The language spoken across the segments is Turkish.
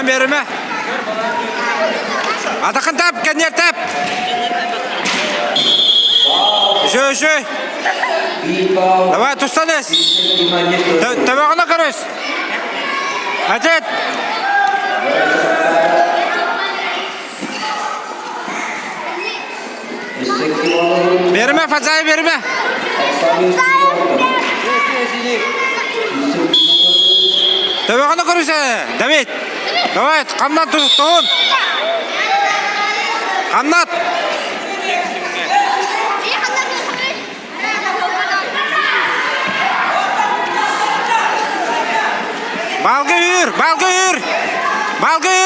береме. Атакын тап, кенер тап. Еще. Давай, тустанес. Табағына көріс. Әтет. Береме, Фазай, береме. Табағына көріс, Давид. Давай, қамнат тұғын. Қамнат. Balga yürü,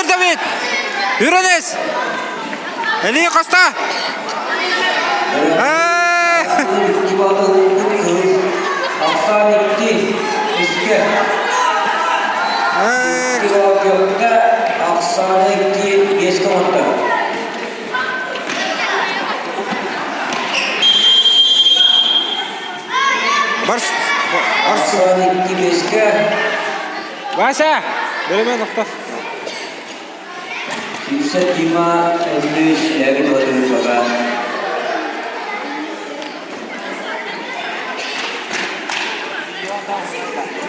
David. Yürü Enes. Eli Costa. Başa. Bölüme nokta. Yüksek ima endüs değerli oturuşlara.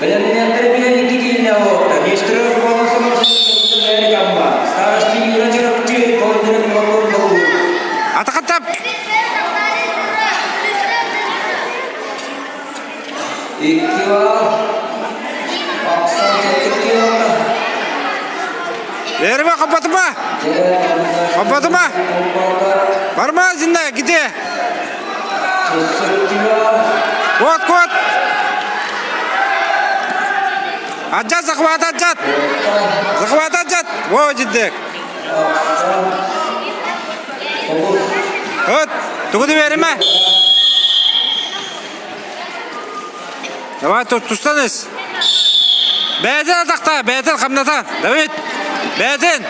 Belirlenenleri bile dikilme oldu. Geçtirir olması değerli gamma. Savaşçı yürütürükçü koyduruk oldu. Atakan tap. İktivar. Verme, kapatma. Varma zinda, gide. Kuat. Ajat, zakhwat ajat. Wo jiddek. Hut, tug'di verme. Давай, tustanız. Beden atakta, beden kamnatan. David. Beden.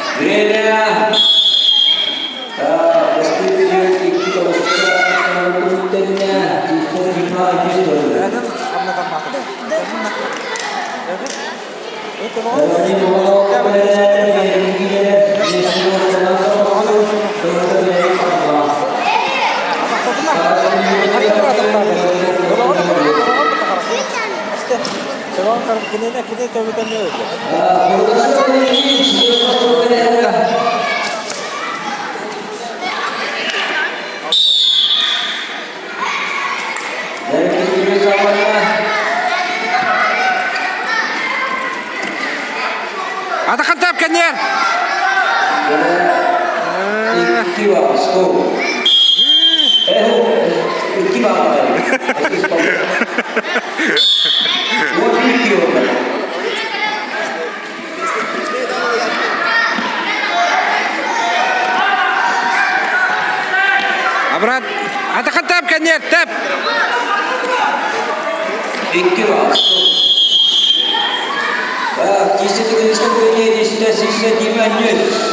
Atakan tap kenyer. Abrat, atakan tap kenyer, tap. Kisi tuliskan dunia di sisa-sisa di manus.